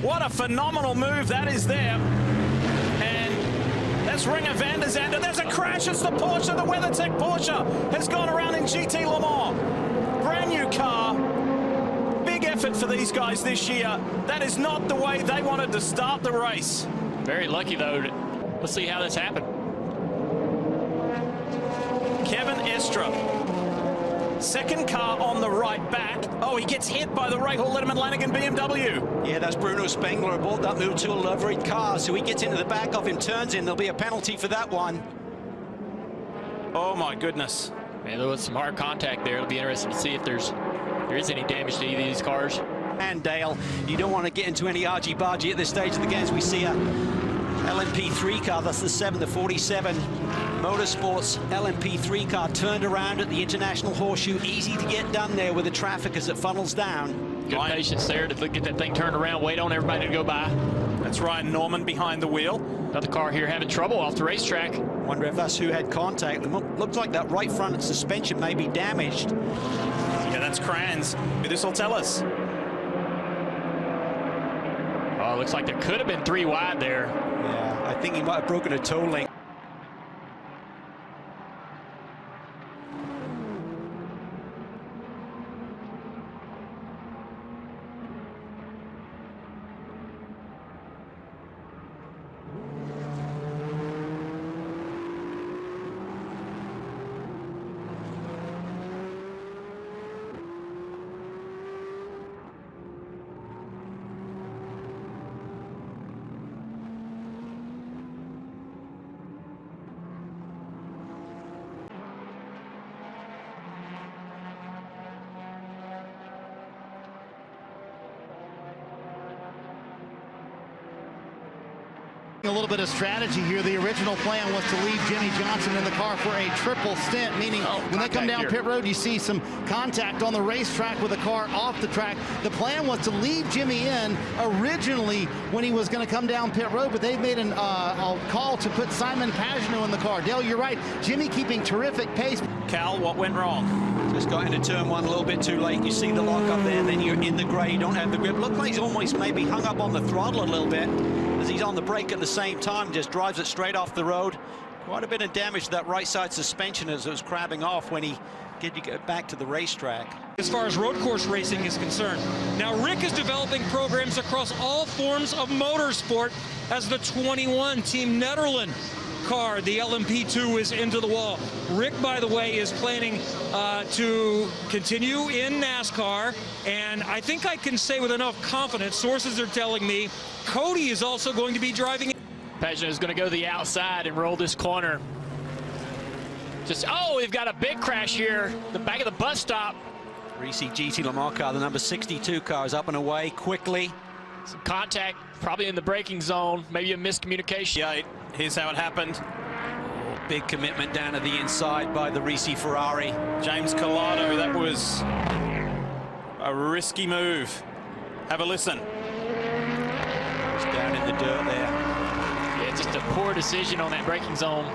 What a phenomenal move that is there. And that's Ringer van der Zande. There's a crash. It's the Porsche. The WeatherTech Porsche has gone around in GT Le Mans. Brand new car. Big effort for these guys this year. That is not the way they wanted to start the race. Very lucky, though. Let's see how this happened. Kevin Estra. Second car on the right back. Oh, he gets hit by the Rahal Letterman Lanigan BMW. Yeah, that's Bruno Spengler aboard that move to a liveried car. So he gets into the back of him, turns in. There'll be a penalty for that one. Oh, my goodness. Man, there was some hard contact there. It'll be interesting to see if there is any damage to either of these cars. And Dale, you don't want to get into any argy-bargy at this stage of the game as we see a LMP3 car. That's the 47 Motorsports LMP3 car turned around at the International Horseshoe. Easy to get done there with the traffic as it funnels down. Good patience there to get that thing turned around, wait on everybody to go by. That's Ryan Norman behind the wheel. Another car here having trouble off the racetrack. Wonder if that's who had contact. Looks like that right front suspension may be damaged. Yeah, that's Kranz. This will tell us. Oh, looks like there could have been 3 wide there. Yeah, I think he might have broken a toe link. A little bit of strategy here. The original plan was to leave Jimmy Johnson in the car for a triple stint, meaning when they come down pit road, you see some contact on the racetrack with the car off the track. The plan was to leave Jimmy in originally when he was going to come down pit road, but they've made a call to put Simon Pagenaud in the car. Dale, you're right. Jimmy keeping terrific pace. Cal, what went wrong? Just got into turn 1 a little bit too late. You see the lock up there, then you're in the grey, you don't have the grip. Looked like he's almost maybe hung up on the throttle a little bit as he's on the brake at the same time, just drives it straight off the road. Quite a bit of damage to that right side suspension as it was crabbing off when he get back to the racetrack. As far as road course racing is concerned. Now Rick is developing programs across all forms of motorsport as the 21 Team Netherlands car, the LMP2, is into the wall. Rick, by the way, is planning to continue in NASCAR, and I think I can say with enough confidence, sources are telling me, Cody is also going to be driving. Pagenaud is going to go to the outside and roll this corner. Oh, we've got a big crash here. The back of the bus stop. Reese GT Le Mans car, the number 62 car, is up and away quickly. Some contact, probably in the braking zone, maybe a miscommunication. Yeah, here's how it happened. Big commitment down to the inside by the Risi Ferrari. James Collado, that was a risky move. Have a listen. It's down in the dirt there. Yeah, just a poor decision on that braking zone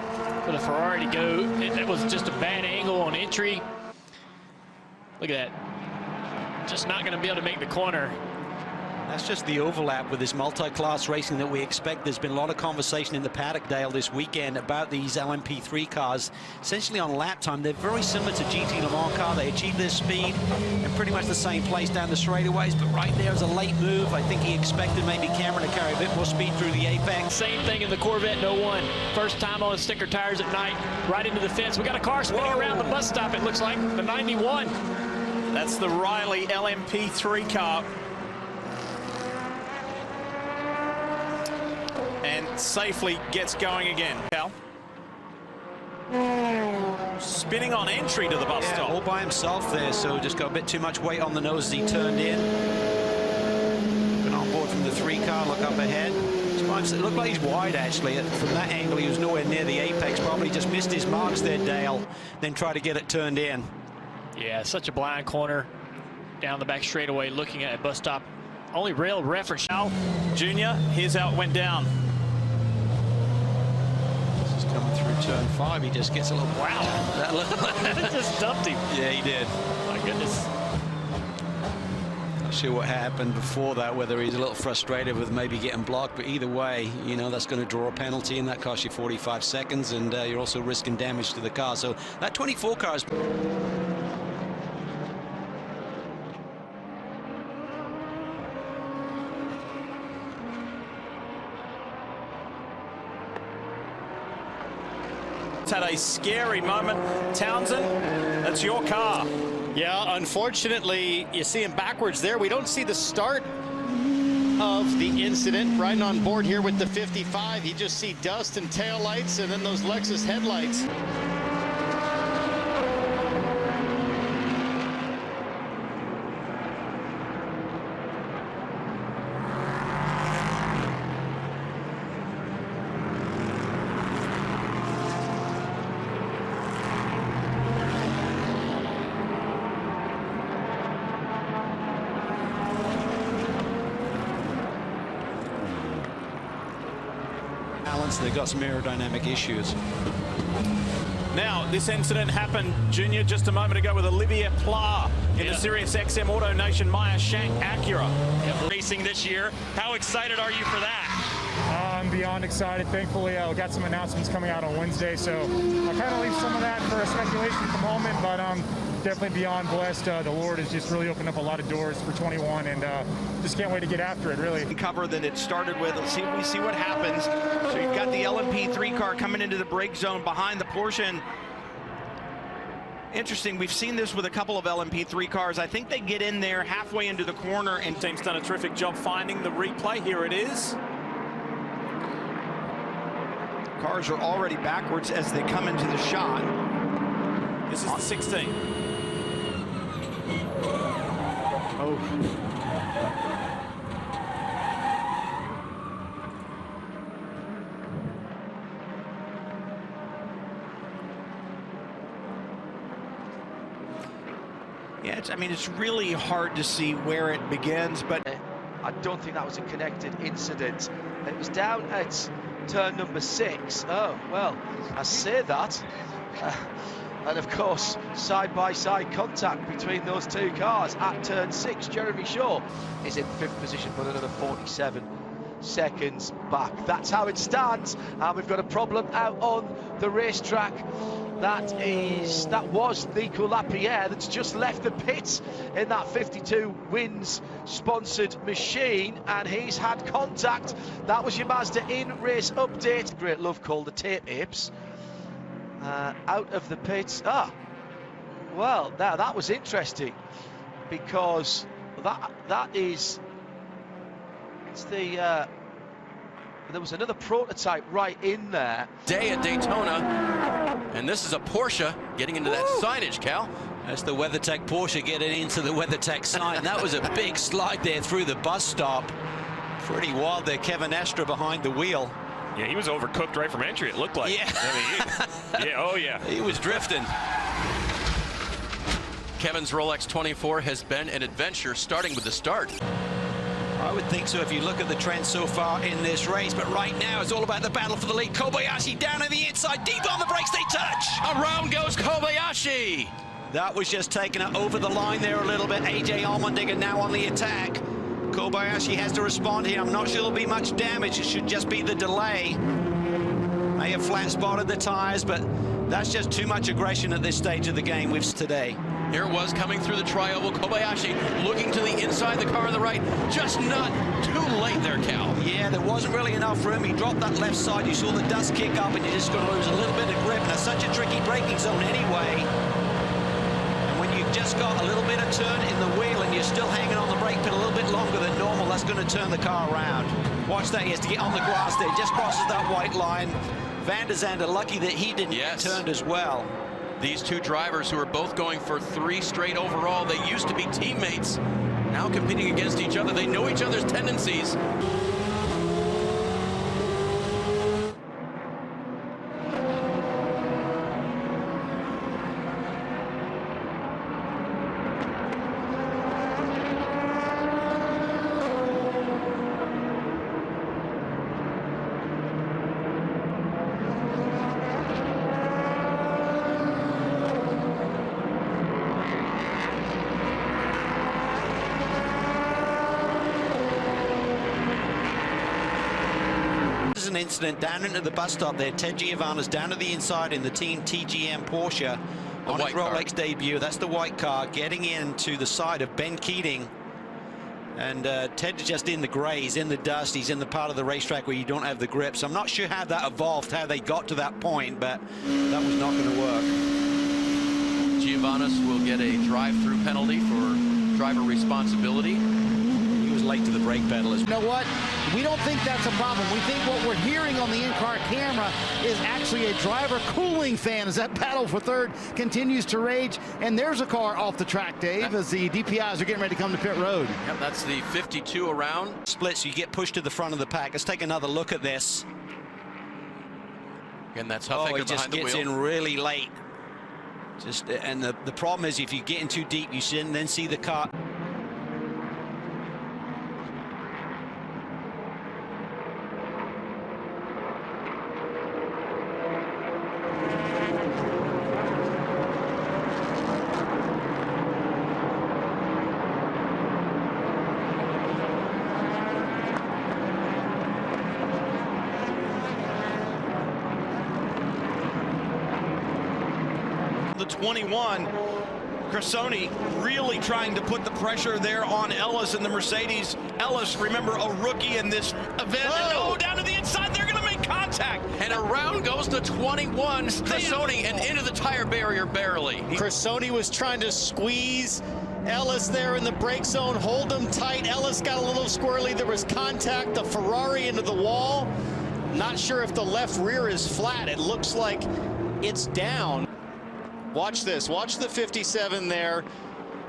for the Ferrari to go. That was just a bad angle on entry. Look at that. Just not going to be able to make the corner. That's just the overlap with this multi-class racing that we expect. There's been a lot of conversation in the paddock, Dale, this weekend about these LMP3 cars. Essentially on lap time, they're very similar to GT Le Mans car. They achieve their speed in pretty much the same place down the straightaways, but right there is a late move. I think he expected maybe Cameron to carry a bit more speed through the apex. Same thing in the Corvette 01. First time on sticker tires at night, right into the fence. We got a car spinning around the bus stop, it looks like, the 91. That's the Riley LMP3 car. And safely gets going again. Cal. Spinning on entry to the bus stop. All by himself there, so just got a bit too much weight on the nose as he turned in. Been on board from the 3 car, look up ahead. It looked like he's wide, actually. From that angle, he was nowhere near the apex. Probably just missed his marks there, Dale, then try to get it turned in. Yeah, such a blind corner down the back straightaway, looking at a bus stop. Only rail reference. Now, Junior, here's how it went down. This is coming through turn 5. He just gets a little wow. That just dumped him. Yeah, he did. My goodness. sure what happened before that, whether he's a little frustrated with maybe getting blocked, but either way, you know, that's going to draw a penalty, and that costs you 45 seconds, and you're also risking damage to the car. So that 24 car is... It's had a scary moment. Townsend, that's your car. Yeah, unfortunately, you see him backwards there. We don't see the start of the incident. Riding on board here with the 55, you just see dust and tail lights and then those Lexus headlights. They've got some aerodynamic issues. Now, this incident happened, Junior, just a moment ago with Olivier Pla in the Sirius XM Auto Nation Maya Shank Acura. Racing this year. How excited are you for that? I'm beyond excited. Thankfully, we got some announcements coming out on Wednesday, so I'll kind of leave some of that for speculation at the moment, but definitely beyond blessed. The Lord has just really opened up a lot of doors for 21, and just can't wait to get after it, really. Cover than it started with. Let's see what happens. So you've got the LMP3 car coming into the brake zone behind the Porsche. And interesting, we've seen this with a couple of LMP3 cars. I think they get in there halfway into the corner, and Team's done a terrific job finding the replay. Here it is. cars are already backwards as they come into the shot. This is the 16. Oh. Yeah, I mean, it's really hard to see where it begins, but I don't think that was a connected incident. It was down at turn number 6. Oh, well, I say that. And of course, side-by-side contact between those two cars at turn 6. Jeremy Shaw is in 5th position, but another 47 seconds back. That's how it stands. And we've got a problem out on the racetrack. That was Nico Lapierre that's just left the pit in that 52 Wins sponsored machine, and he's had contact. That was your Mazda in-race update. Great love call, the tape apes. Out of the pits. Well, now that was interesting, because it's the there was another prototype right in there. Day at Daytona, and this is a Porsche getting into that signage, Cal. That's the WeatherTech Porsche getting into the WeatherTech sign. That was a big slide there through the bus stop. Pretty wild there. Kevin Astra behind the wheel. Yeah, he was overcooked right from entry, it looked like. Yeah. I mean, oh yeah. He was drifting. Kevin's Rolex 24 has been an adventure, starting with the start. I would think so if you look at the trend so far in this race, but right now it's all about the battle for the lead. Kobayashi down on the inside, deep on the brakes, they touch! Around goes Kobayashi! That was just taking it over the line there a little bit. AJ Allmendinger now on the attack. Kobayashi has to respond here. I'm not sure there'll be much damage. It should just be the delay. May have flat spotted the tires, but that's just too much aggression at this stage of the game with today. Here it was coming through the trioval. Kobayashi looking to the inside, the car on the right. Just not too late there, Cal. Yeah, there wasn't really enough room. He dropped that left side. You saw the dust kick up, and you're just going to lose a little bit of grip. And it's such a tricky braking zone anyway. And when you've just got a little bit of turn in the wheel and you're still hanging on the brake pedal a little bit longer than normal, that's going to turn the car around. Watch that. He has to get on the grass there. Just crosses that white line. Van der Zande lucky that he didn't get turned as well. These two drivers who are both going for 3 straight overall, they used to be teammates. Now competing against each other, they know each other's tendencies. is an incident down into the bus stop there. Ted Giovanna's down to the inside in the Team TGM Porsche on his Rolex debut. That's the white car getting into the side of Ben Keating. And Ted's just in the grays, in the dust. He's in the part of the racetrack where you don't have the grip. So I'm not sure how that evolved, how they got to that point, but that was not going to work. Giovannis will get a drive-through penalty for driver responsibility. He was late to the brake pedal. You know what? We don't think that's a problem. We think what we're hearing on the in-car camera is actually a driver cooling fan as that battle for third continues to rage. And there's a car off the track, Dave, as the DPIs are getting ready to come to pit road. Yep, that's the 52 around. Split, so you get pushed to the front of the pack. Let's take another look at this. And that's Huffaker he just behind the gets wheel. in really late. And the problem is if you get in too deep, you shouldn't then see the car. The 21, Cressoni really trying to put the pressure there on Ellis and the Mercedes. Ellis, remember, a rookie in this event. Oh, down to the inside, they're going to make contact. And around goes the 21, Cressoni, and into the tire barrier barely. Cressoni was trying to squeeze Ellis there in the brake zone, hold him tight. Ellis got a little squirrely. There was contact, the Ferrari into the wall. Not sure if the left rear is flat. It looks like it's down. Watch this. Watch the 57 there.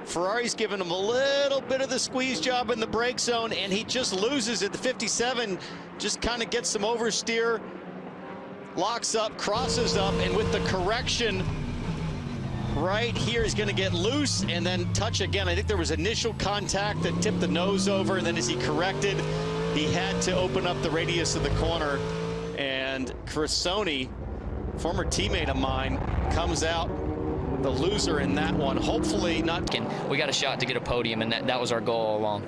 Ferrari's giving him a little bit of the squeeze job in the brake zone, and he just loses it. The 57 just kind of gets some oversteer, locks up, crosses up, and with the correction right here, he's going to get loose and then touch again. I think there was initial contact that tipped the nose over, and then as he corrected, he had to open up the radius of the corner. And Cressoni, former teammate of mine, comes out the loser in that one. Hopefully not. We got a shot to get a podium, and that was our goal all along.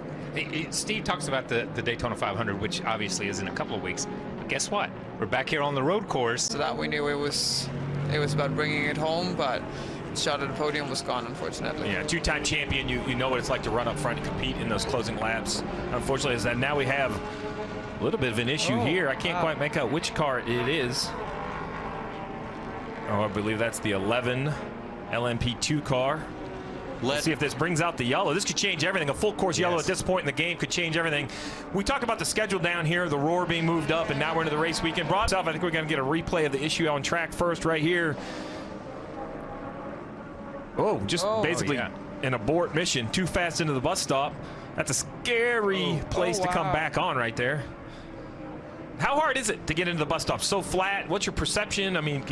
Steve talks about the Daytona 500, which obviously is in a couple of weeks. But guess what? We're back here on the road course. So that we knew it was about bringing it home, but the shot at the podium was gone, unfortunately. Yeah, two-time champion. You know what it's like to run up front and compete in those closing laps. Unfortunately, is that now we have a little bit of an issue here. I can't quite make out which car it is. Oh, I believe that's the 11 LMP2 car. Let's see if this brings out the yellow. This could change everything. A full course yellow at this point in the game could change everything. We talk about the schedule down here, the roar being moved up, and now we're into the race weekend. Rob, I think we're going to get a replay of the issue on track first right here. Oh, just basically an abort mission. Too fast into the bus stop. That's a scary place to come back on right there. How hard is it to get into the bus stop? So flat? What's your perception? I mean,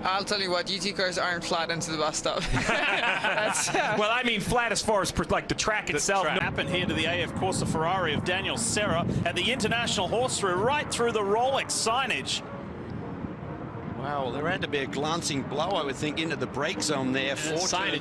I'll tell you what, GT cars aren't flat into the bus stop. Well, I mean flat as far as like the track itself. Happened here to the AF Corsa Ferrari of Daniel Serra at the International Horse Through, right through the Rolex signage. Wow, well, there had to be a glancing blow, I would think, into the brake zone there. Fortunately,